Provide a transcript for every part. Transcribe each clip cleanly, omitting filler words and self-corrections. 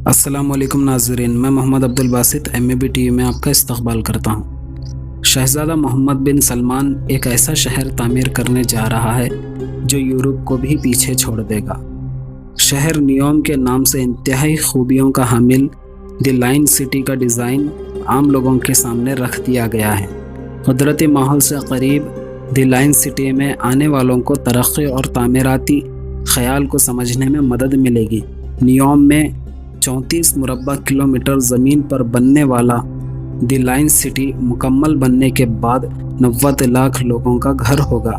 السلام علیکم ناظرین، میں محمد عبدالباسط MAB TV میں آپ کا استقبال کرتا ہوں۔ شہزادہ محمد بن سلمان ایک ایسا شہر تعمیر کرنے جا رہا ہے جو یورپ کو بھی پیچھے چھوڑ دے گا۔ شہر نیوم کے نام سے انتہائی خوبیوں کا حامل دی لائن سٹی کا ڈیزائن عام لوگوں کے سامنے رکھ دیا گیا ہے۔ قدرتی ماحول سے قریب دی لائن سٹی میں آنے والوں کو ترقی اور تعمیراتی خیال کو سمجھنے میں مدد ملے گی۔ نیوم میں 34 مربع کلومیٹر زمین پر بننے والا دی لائن سٹی مکمل بننے کے بعد 90 لاکھ لوگوں کا گھر ہوگا۔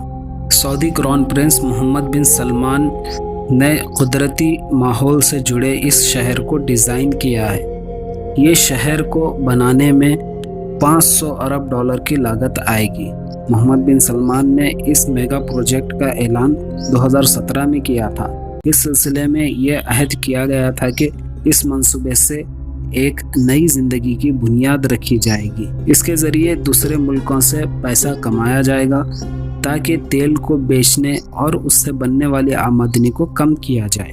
سعودی کراؤن پرنس محمد بن سلمان نے قدرتی ماحول سے جڑے اس شہر کو ڈیزائن کیا ہے۔ یہ شہر کو بنانے میں $500 ارب کی لاگت آئے گی۔ محمد بن سلمان نے اس میگا پروجیکٹ کا اعلان 2017 میں کیا تھا۔ اس سلسلے میں یہ عہد کیا گیا تھا کہ اس منصوبے سے ایک نئی زندگی کی بنیاد رکھی جائے گی۔ اس کے ذریعے دوسرے ملکوں سے پیسہ کمایا جائے گا تاکہ تیل کو بیچنے اور اس سے بننے والی آمدنی کو کم کیا جائے۔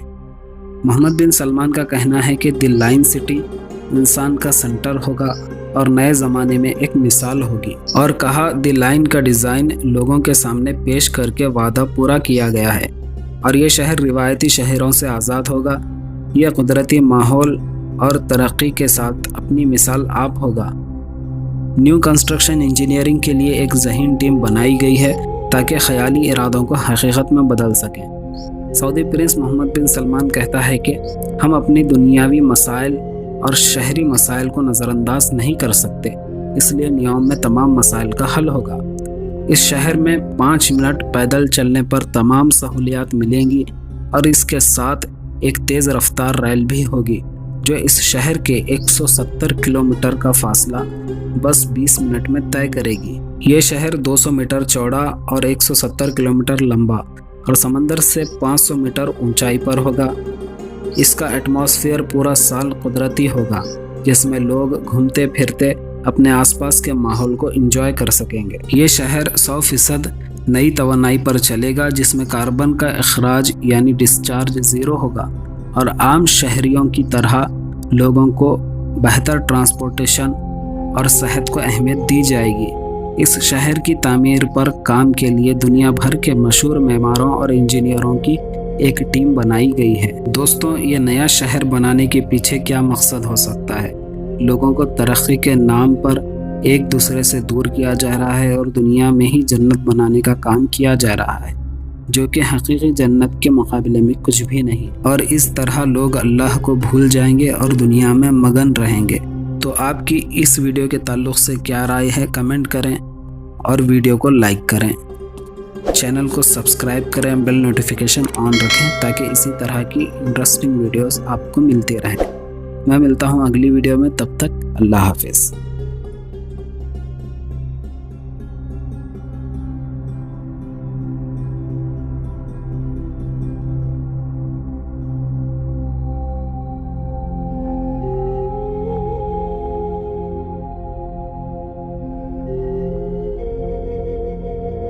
محمد بن سلمان کا کہنا ہے کہ دی لائن سٹی انسان کا سنٹر ہوگا اور نئے زمانے میں ایک مثال ہوگی، اور کہا دی لائن کا ڈیزائن لوگوں کے سامنے پیش کر کے وعدہ پورا کیا گیا ہے اور یہ شہر روایتی شہروں سے آزاد ہوگا۔ یہ قدرتی ماحول اور ترقی کے ساتھ اپنی مثال آپ ہوگا۔ نیو کنسٹرکشن انجینئرنگ کے لیے ایک ذہین ٹیم بنائی گئی ہے تاکہ خیالی ارادوں کو حقیقت میں بدل سکیں۔ سعودی پرنس محمد بن سلمان کہتا ہے کہ ہم اپنی دنیاوی مسائل اور شہری مسائل کو نظر انداز نہیں کر سکتے، اس لیے نیوم میں تمام مسائل کا حل ہوگا۔ اس شہر میں 5 منٹ پیدل چلنے پر تمام سہولیات ملیں گی اور اس کے ساتھ ایک تیز رفتار ریل بھی ہوگی جو اس شہر کے 170 کلومیٹر کا فاصلہ بس 20 منٹ میں طے کرے گی۔ یہ شہر 200 میٹر چوڑا اور 170 کلومیٹر لمبا اور سمندر سے 500 میٹر اونچائی پر ہوگا۔ اس کا ایٹماسفیئر پورا سال قدرتی ہوگا، جس میں لوگ گھومتے پھرتے اپنے آس پاس کے ماحول کو انجوائے کر سکیں گے۔ یہ شہر 100% نئی توانائی پر چلے گا، جس میں کاربن کا اخراج یعنی ڈسچارج 0 ہوگا اور عام شہریوں کی طرح لوگوں کو بہتر ٹرانسپورٹیشن اور صحت کو اہمیت دی جائے گی۔ اس شہر کی تعمیر پر کام کے لیے دنیا بھر کے مشہور معماروں اور انجینئروں کی ایک ٹیم بنائی گئی ہے۔ دوستوں، یہ نیا شہر بنانے کے پیچھے کیا مقصد ہو سکتا ہے؟ لوگوں کو ترقی کے نام پر ایک دوسرے سے دور کیا جا رہا ہے اور دنیا میں ہی جنت بنانے کا کام کیا جا رہا ہے، جو کہ حقیقی جنت کے مقابلے میں کچھ بھی نہیں، اور اس طرح لوگ اللہ کو بھول جائیں گے اور دنیا میں مگن رہیں گے۔ تو آپ کی اس ویڈیو کے تعلق سے کیا رائے ہے؟ کمنٹ کریں اور ویڈیو کو لائک کریں، چینل کو سبسکرائب کریں، بیل نوٹیفیکیشن آن رکھیں تاکہ اسی طرح کی انٹرسٹنگ ویڈیوز آپ کو ملتی رہیں۔ میں ملتا ہوں اگلی ویڈیو میں، تب تک اللہ حافظ۔